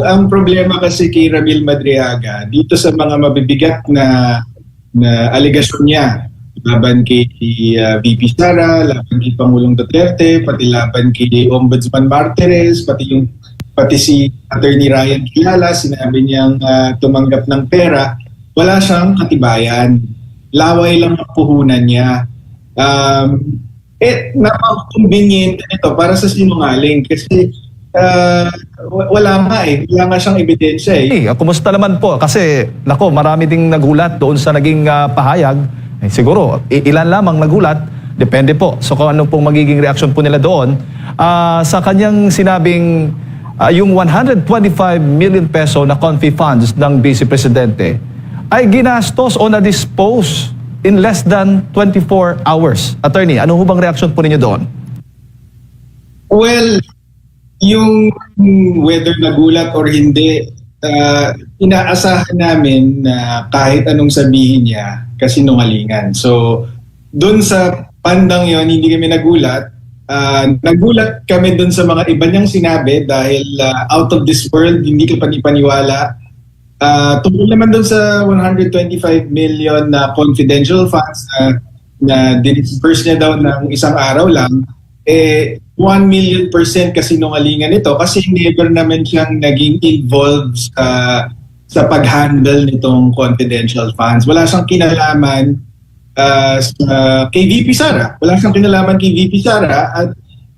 Ang problema kasi kay Ramil Madriaga dito sa mga mabibigat na aligasyon niya laban kay VP Sara, laban kay Pangulong Duterte, pati laban kay Ombudsman Martires, pati si Attorney Ryan Kilala, sinabi niyang tumanggap ng pera, wala siyang katibayan. Laway lang ang puhunan niya. Napaka-convenient ito para sa sinungaling kasi wala nga siyang ebidensya eh. Hey, kumusta naman po? Kasi, nako, marami ding nagulat doon sa naging pahayag. Siguro, ilan lamang nagulat. Depende po. So, kung ano pong magiging reaksyon po nila doon. Sa kanyang sinabing, yung 125 million peso na confi funds ng Vice Presidente ay ginastos o na-dispose in less than 24 hours. Attorney, ano ho bang reaksyon po ninyo doon? Well, yung whether nagulat or hindi, inaasahan namin na kahit anong sabihin niya, kasinungalingan. So, dun sa pandang yon hindi kami nagulat. Nagulat kami dun sa mga iba niyang sinabi dahil out of this world, hindi ka panipaniwala. Tungkol naman dun sa 125 million na confidential funds na disperse niya daw ng isang araw lang, 1 million % kasinungalingan ito kasi never naman siyang naging involved sa pag-handle nitong confidential funds. Wala siyang kinalaman kay VP Sara. Wala siyang kinalaman kay VP Sara. At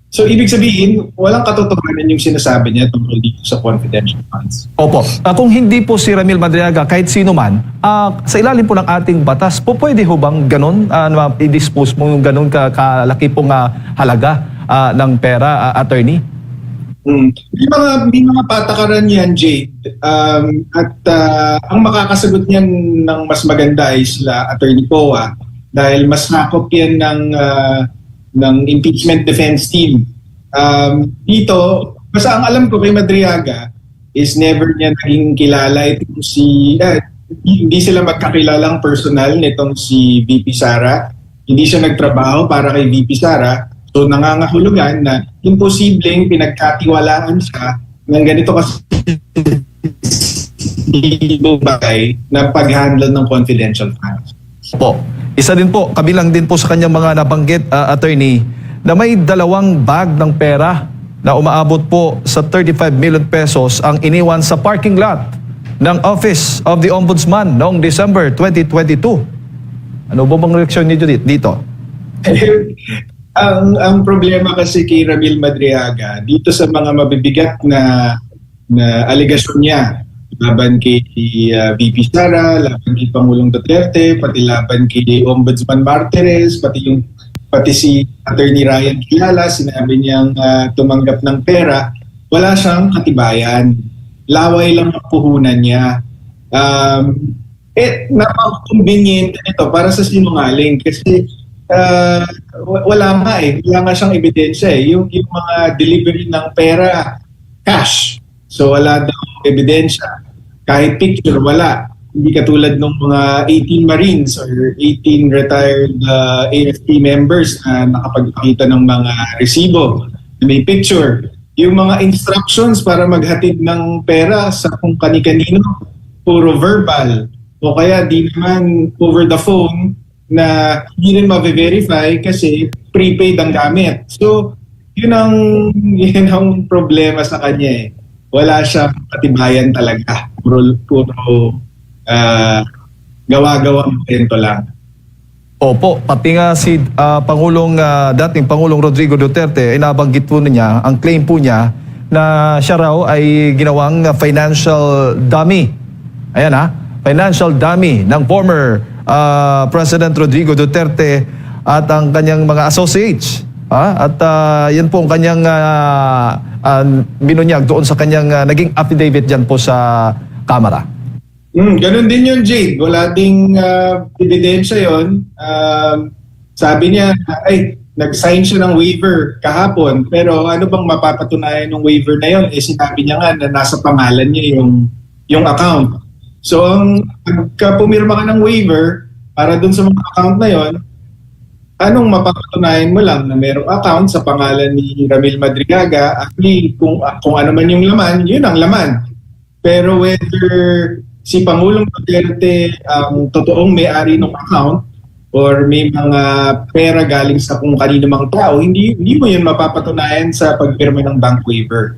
so ibig sabihin, walang katotohanan yung sinasabi niya tungkol dito sa confidential funds. Opo. Kung hindi po si Ramil Madriaga, kahit sino man, sa ilalim po ng ating batas, po pwede ho bang ganun, i-dispose mo yung ganun kalaki pong halaga ng pera, attorney? May mga patakaran yan, Jade. Ang makakasagot niyan ng mas maganda ay sila Attorney Poa dahil mas nakop yan ng impeachment defense team. Dito, basta ang alam ko kay Madriaga is never niya naging kilala itong hindi sila magkakilalang personal nitong si VP Sara. Hindi siya nagtrabaho para kay VP Sara. So nangangahulugan na imposibleng pinagkatiwalaan siya ng ganito kasi bagay na pag-handle ng confidential funds. Po. Isa din po, kabilang din po sa kanyang mga nabanggit, attorney, na may 2 bag ng pera na umaabot po sa 35 million pesos ang iniwan sa parking lot ng Office of the Ombudsman noong December 2022. Ano ba bang reaksyon niyo dito? Ang problema kasi kay Ramil Madriaga dito sa mga mabibigat na aligasyon niya laban kay VP Sara, laban kay Pangulong Duterte, pati laban kay Ombudsman Martires, pati si Attorney Ryan Kilala, sinabi niyang tumanggap ng pera, wala siyang katibayan. Laway lang ang puhunan niya. Napaka-convenient ito para sa sinungaling kasi wala nga siyang ebidensya eh. Yung mga delivery ng pera, cash. So wala daw ebidensya. Kahit picture, wala. Hindi katulad ng mga 18 Marines or 18 retired AFP members na nakapagpakita ng mga resibo na may picture. Yung mga instructions para maghatid ng pera sa kung kani-kanino, puro verbal. O kaya di naman over the phone na hindi rin ma-verify kasi prepaid ang gamit. So, yun ang problema sa kanya eh. Wala siyang katibayan talaga. Puro gawa-gawang kwento lang. Opo, pati nga si dating Pangulong Rodrigo Duterte ay nabanggit po niya, ang claim po niya na siya raw ay ginawang financial dummy. Ayan financial dummy ng former President Rodrigo Duterte at ang kanyang mga associates. At yan po ang kanyang binunyag doon sa kanyang naging affidavit dyan po sa Kamara. Ganun din yun, Jade. Wala ding ebidensya yun. Sabi niya, nag-sign siya ng waiver kahapon. Pero ano bang mapapatunayan ng waiver na yun? Sinabi niya nga na nasa pangalan niya yung account. So, pagka pumirma ka ng waiver para dun sa mga account na yon, anong mapapatunayan mo lang na merong account sa pangalan ni Ramil Madrigaga at kung ano man yung laman, yun ang laman. Pero whether si Pangulong Duterte ang totoong may-ari ng account or may mga pera galing sa kung kanino mang tao, hindi mo yun mapapatunayan sa pagpirma ng bank waiver.